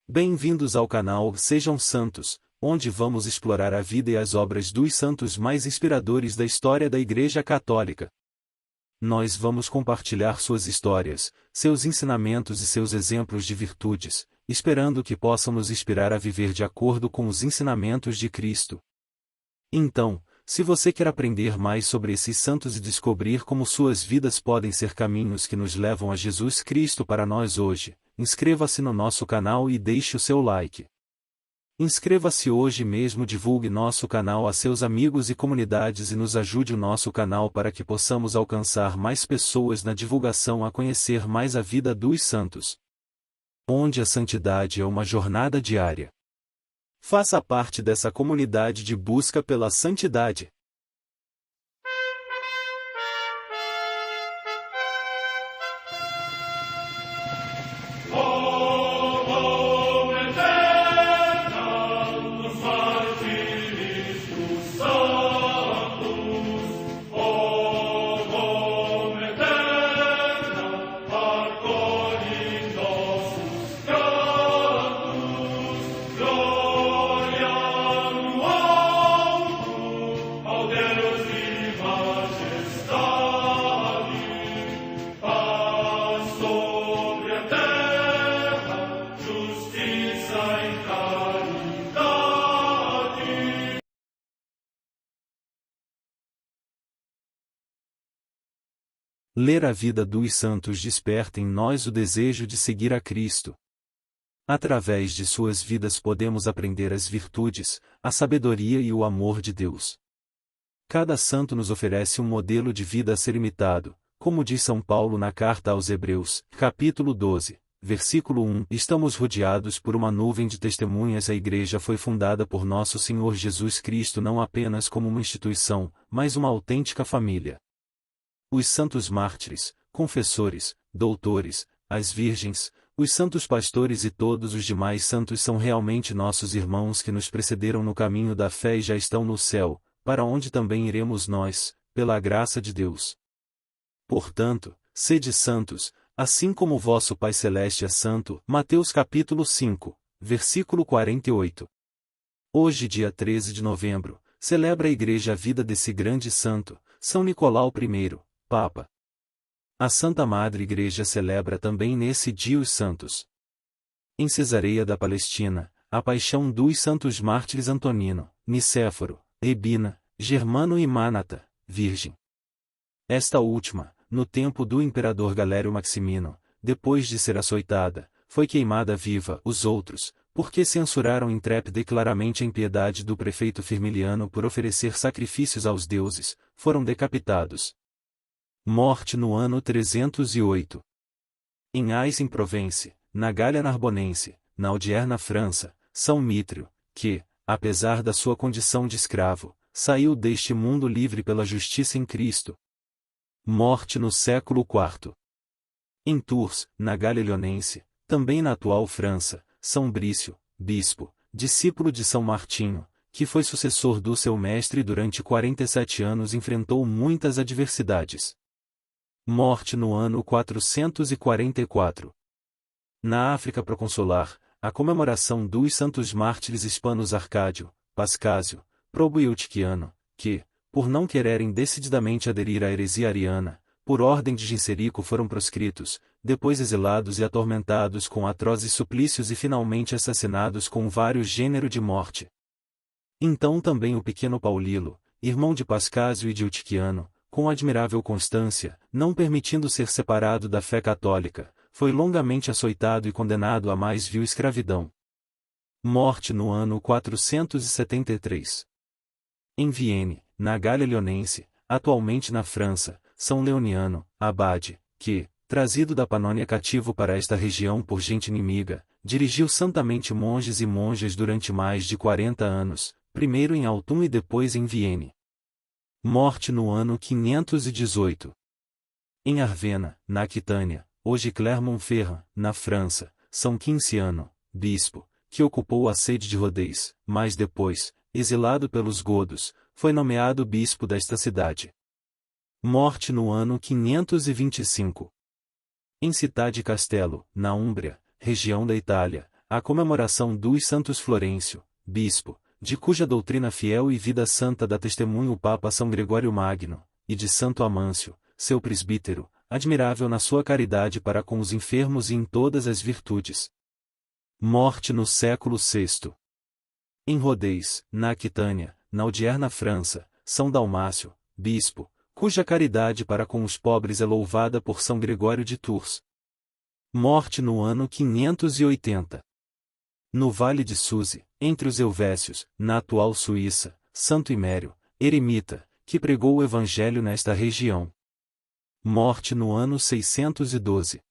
Bem-vindos ao canal Sejam Santos, onde vamos explorar a vida e as obras dos santos mais inspiradores da história da Igreja Católica. Nós vamos compartilhar suas histórias, seus ensinamentos e seus exemplos de virtudes, esperando que possam nos inspirar a viver de acordo com os ensinamentos de Cristo. Então, se você quer aprender mais sobre esses santos e descobrir como suas vidas podem ser caminhos que nos levam a Jesus Cristo para nós hoje, inscreva-se no nosso canal e deixe o seu like. Inscreva-se hoje mesmo, divulgue nosso canal a seus amigos e comunidades e nos ajude o nosso canal para que possamos alcançar mais pessoas na divulgação a conhecer mais a vida dos santos. Onde a santidade é uma jornada diária. Faça parte dessa comunidade de busca pela santidade. Ler a vida dos santos desperta em nós o desejo de seguir a Cristo. Através de suas vidas podemos aprender as virtudes, a sabedoria e o amor de Deus. Cada santo nos oferece um modelo de vida a ser imitado, como diz São Paulo na carta aos Hebreus, capítulo 12, versículo 1. Estamos rodeados por uma nuvem de testemunhas. A Igreja foi fundada por nosso Senhor Jesus Cristo não apenas como uma instituição, mas uma autêntica família. Os santos mártires, confessores, doutores, as virgens, os santos pastores e todos os demais santos são realmente nossos irmãos que nos precederam no caminho da fé e já estão no céu, para onde também iremos nós, pela graça de Deus. Portanto, sede santos, assim como vosso Pai Celeste é santo. Mateus capítulo 5, versículo 48. Hoje, dia 13 de novembro, celebra a Igreja a vida desse grande santo, São Nicolau I, Papa. A Santa Madre Igreja celebra também nesse dia os santos. Em Cesareia da Palestina, a paixão dos santos mártires Antonino, Nicéforo, Ebina, Germano e Mánata, virgem. Esta última, no tempo do imperador Galério Maximino, depois de ser açoitada, foi queimada viva. Os outros, porque censuraram intrépida e claramente a impiedade do prefeito Firmiliano por oferecer sacrifícios aos deuses, foram decapitados. Morte no ano 308. Em Aix-en-Provence, na Gália Narbonense, na Odierna França, São Mítrio, que, apesar da sua condição de escravo, saiu deste mundo livre pela justiça em Cristo. Morte no século IV. Em Tours, na Gália Ilionense, também na atual França, São Brício, bispo, discípulo de São Martinho, que foi sucessor do seu mestre e durante 47 anos enfrentou muitas adversidades. Morte no ano 444. Na África proconsular, a comemoração dos santos mártires hispanos Arcádio, Pascásio, Probo e Eutiquiano, que, por não quererem decididamente aderir à heresia ariana, por ordem de Genserico foram proscritos, depois exilados e atormentados com atrozes suplícios e finalmente assassinados com vários gêneros de morte. Então também o pequeno Paulilo, irmão de Pascásio e de Eutiquiano, com admirável constância, não permitindo ser separado da fé católica, foi longamente açoitado e condenado à mais vil escravidão. Morte no ano 473. Em Vienne, na Gália Ilionense, atualmente na França, São Leoniano, abade, que, trazido da Panônia cativo para esta região por gente inimiga, dirigiu santamente monges e monjas durante mais de 40 anos, primeiro em Autun e depois em Vienne. Morte no ano 518. Em Arvena, na Aquitânia, hoje Clermont-Ferrand, na França, São Quinciano, bispo, que ocupou a sede de Rodez, mas depois, exilado pelos godos, foi nomeado bispo desta cidade. Morte no ano 525. Em Città di Castello, na Úmbria, região da Itália, a comemoração dos Santos Florencio, bispo, de cuja doutrina fiel e vida santa dá testemunho o Papa São Gregório Magno, e de Santo Amâncio, seu presbítero, admirável na sua caridade para com os enfermos e em todas as virtudes. Morte no século VI. Em Rodez, na Aquitânia, na odierna França, São Dalmácio, bispo, cuja caridade para com os pobres é louvada por São Gregório de Tours. Morte no ano 580. No Vale de Suze, entre os Helvécios, na atual Suíça, Santo Imério, eremita, que pregou o Evangelho nesta região. Morte no ano 612.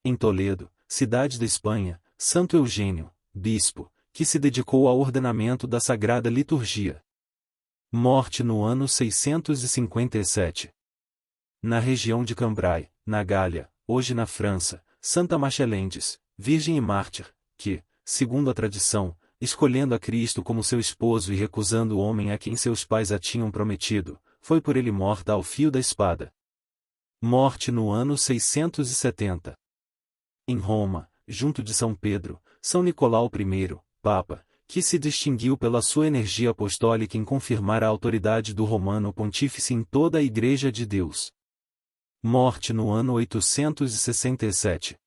Em Toledo, cidade da Espanha, Santo Eugênio, bispo, que se dedicou ao ordenamento da Sagrada Liturgia. Morte no ano 657. Na região de Cambrai, na Gália, hoje na França, Santa Machelendes, virgem e mártir, que, segundo a tradição, escolhendo a Cristo como seu esposo e recusando o homem a quem seus pais a tinham prometido, foi por ele morta ao fio da espada. Morte no ano 670. Em Roma, junto de São Pedro, São Nicolau I, Papa, que se distinguiu pela sua energia apostólica em confirmar a autoridade do Romano Pontífice em toda a Igreja de Deus. Morte no ano 867.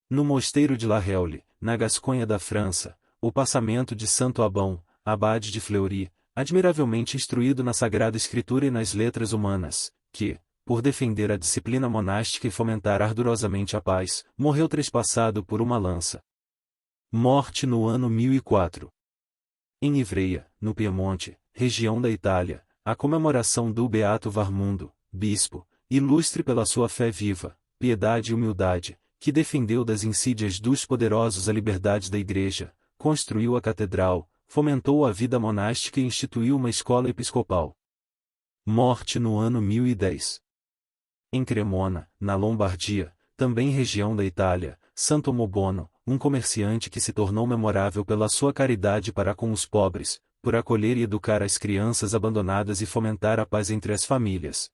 No mosteiro de La Réole, na Gasconha da França, o passamento de Santo Abão, abade de Fleury, admiravelmente instruído na Sagrada Escritura e nas letras humanas, que, por defender a disciplina monástica e fomentar ardorosamente a paz, morreu trespassado por uma lança. Morte no ano 1004. Em Ivreia, no Piemonte, região da Itália, a comemoração do Beato Varmundo, bispo, ilustre pela sua fé viva, piedade e humildade, que defendeu das insídias dos poderosos a liberdade da Igreja, construiu a catedral, fomentou a vida monástica e instituiu uma escola episcopal. Morte no ano 1010. Em Cremona, na Lombardia, também região da Itália, Santo Mobono, um comerciante que se tornou memorável pela sua caridade para com os pobres, por acolher e educar as crianças abandonadas e fomentar a paz entre as famílias.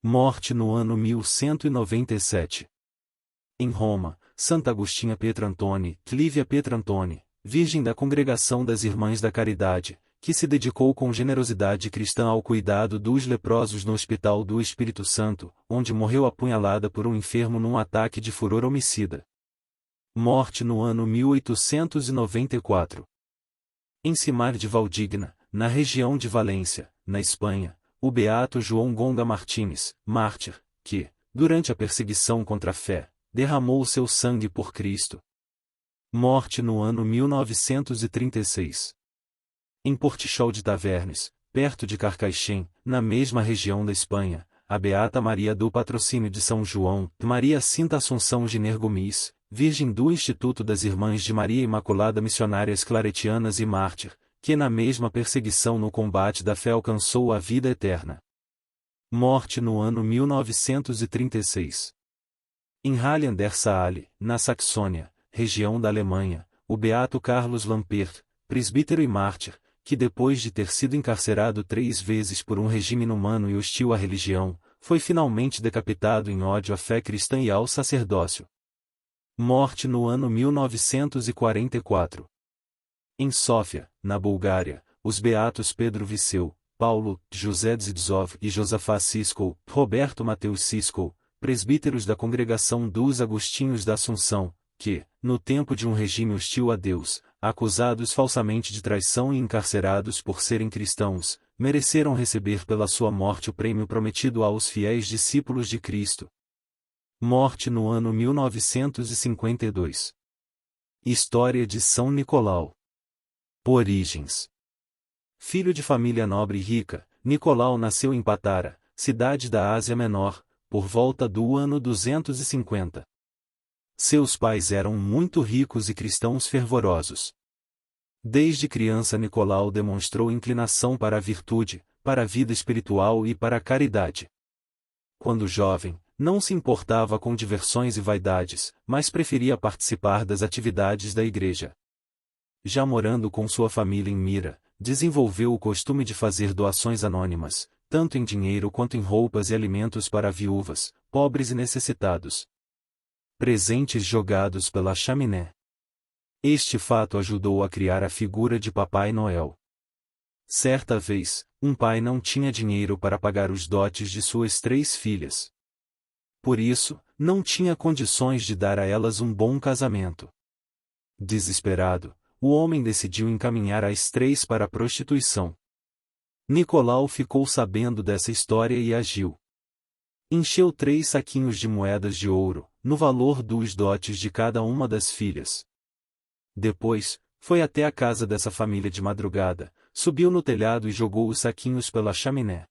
Morte no ano 1197. Em Roma, Santa Agostinha Pietrantoni, Lívia Pietrantoni, virgem da Congregação das Irmãs da Caridade, que se dedicou com generosidade cristã ao cuidado dos leprosos no Hospital do Espírito Santo, onde morreu apunhalada por um enfermo num ataque de furor homicida. Morte no ano 1894. Em Cimar de Valdigna, na região de Valência, na Espanha, o beato João Gonga Martínez, mártir, que, durante a perseguição contra a fé, derramou o seu sangue por Cristo. Morte no ano 1936. Em Portichol de Tavernes, perto de Carcaixent, na mesma região da Espanha, a Beata Maria do Patrocínio de São João, Maria Cinta Assunção Giner Gomis, virgem do Instituto das Irmãs de Maria Imaculada Missionárias Claretianas e mártir, que na mesma perseguição no combate da fé alcançou a vida eterna. Morte no ano 1936. Em Halle an der Saale, na Saxônia, região da Alemanha, o beato Carlos Lampert, presbítero e mártir, que depois de ter sido encarcerado 3 vezes por um regime inumano e hostil à religião, foi finalmente decapitado em ódio à fé cristã e ao sacerdócio. Morte no ano 1944. Em Sófia, na Bulgária, os beatos Pedro Viseu, Paulo, José Dzidzov e Josafá Siskov, Roberto Mateus Siskov, presbíteros da Congregação dos Agostinhos da Assunção, que, no tempo de um regime hostil a Deus, acusados falsamente de traição e encarcerados por serem cristãos, mereceram receber pela sua morte o prêmio prometido aos fiéis discípulos de Cristo. Morte no ano 1952. História de São Nicolau. Origens. Filho de família nobre e rica, Nicolau nasceu em Patara, cidade da Ásia Menor, por volta do ano 250. Seus pais eram muito ricos e cristãos fervorosos. Desde criança Nicolau demonstrou inclinação para a virtude, para a vida espiritual e para a caridade. Quando jovem, não se importava com diversões e vaidades, mas preferia participar das atividades da igreja. Já morando com sua família em Mira, desenvolveu o costume de fazer doações anônimas, tanto em dinheiro quanto em roupas e alimentos para viúvas, pobres e necessitados. Presentes jogados pela chaminé. Este fato ajudou a criar a figura de Papai Noel. Certa vez, um pai não tinha dinheiro para pagar os dotes de suas 3 filhas. Por isso, não tinha condições de dar a elas um bom casamento. Desesperado, o homem decidiu encaminhar as 3 para a prostituição. Nicolau ficou sabendo dessa história e agiu. Encheu 3 saquinhos de moedas de ouro, no valor dos dotes de cada uma das filhas. Depois, foi até a casa dessa família de madrugada, subiu no telhado e jogou os saquinhos pela chaminé.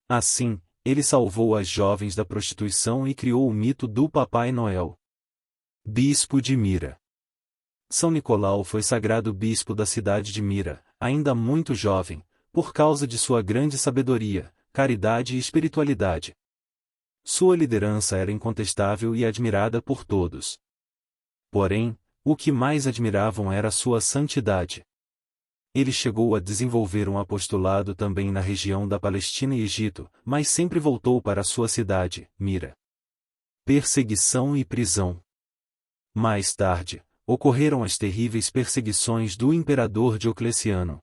Assim, ele salvou as jovens da prostituição e criou o mito do Papai Noel. Bispo de Mira. São Nicolau foi sagrado bispo da cidade de Mira, ainda muito jovem, por causa de sua grande sabedoria, caridade e espiritualidade. Sua liderança era incontestável e admirada por todos. Porém, o que mais admiravam era sua santidade. Ele chegou a desenvolver um apostolado também na região da Palestina e Egito, mas sempre voltou para sua cidade, Mira. Perseguição e prisão. Mais tarde, ocorreram as terríveis perseguições do imperador Diocleciano.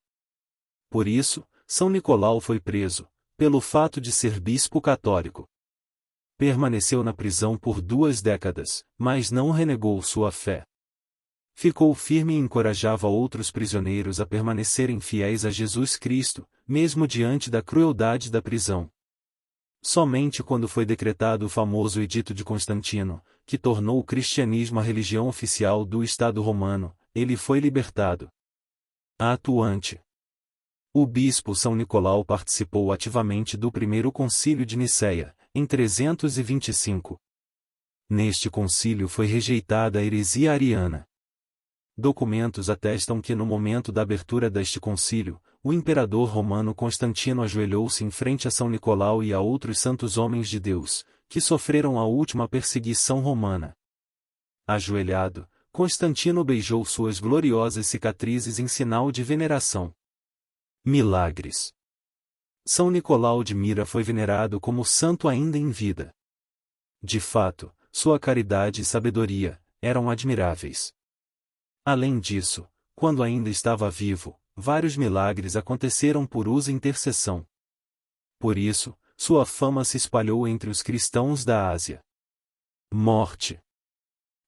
Por isso, São Nicolau foi preso, pelo fato de ser bispo católico. Permaneceu na prisão por 2 décadas, mas não renegou sua fé. Ficou firme e encorajava outros prisioneiros a permanecerem fiéis a Jesus Cristo, mesmo diante da crueldade da prisão. Somente quando foi decretado o famoso Edito de Constantino, que tornou o cristianismo a religião oficial do Estado romano, ele foi libertado. Atuante. O bispo São Nicolau participou ativamente do primeiro concílio de Nicéia, em 325. Neste concílio foi rejeitada a heresia ariana. Documentos atestam que no momento da abertura deste concílio, o imperador romano Constantino ajoelhou-se em frente a São Nicolau e a outros santos homens de Deus, que sofreram a última perseguição romana. Ajoelhado, Constantino beijou suas gloriosas cicatrizes em sinal de veneração. Milagres. São Nicolau de Mira foi venerado como santo ainda em vida. De fato, sua caridade e sabedoria eram admiráveis. Além disso, quando ainda estava vivo, vários milagres aconteceram por sua intercessão. Por isso, sua fama se espalhou entre os cristãos da Ásia. Morte.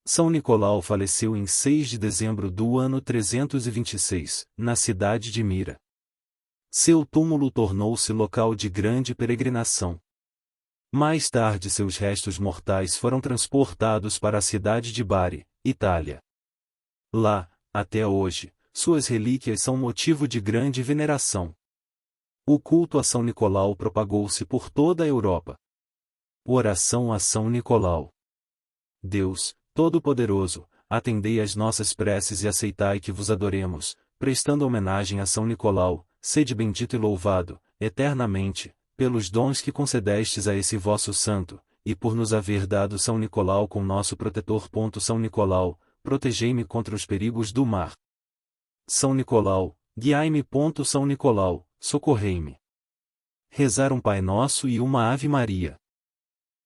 São Nicolau faleceu em 6 de dezembro do ano 326, na cidade de Mira. Seu túmulo tornou-se local de grande peregrinação. Mais tarde seus restos mortais foram transportados para a cidade de Bari, Itália. Lá, até hoje, suas relíquias são motivo de grande veneração. O culto a São Nicolau propagou-se por toda a Europa. Oração a São Nicolau. Deus, Todo-Poderoso, atendei às nossas preces e aceitai que vos adoremos, prestando homenagem a São Nicolau, sede bendito e louvado, eternamente, pelos dons que concedestes a esse vosso santo, e por nos haver dado São Nicolau com nosso protetor. São Nicolau, protegei-me contra os perigos do mar. São Nicolau, guiai-me. São Nicolau, socorrei-me. Rezar um Pai Nosso e uma Ave Maria.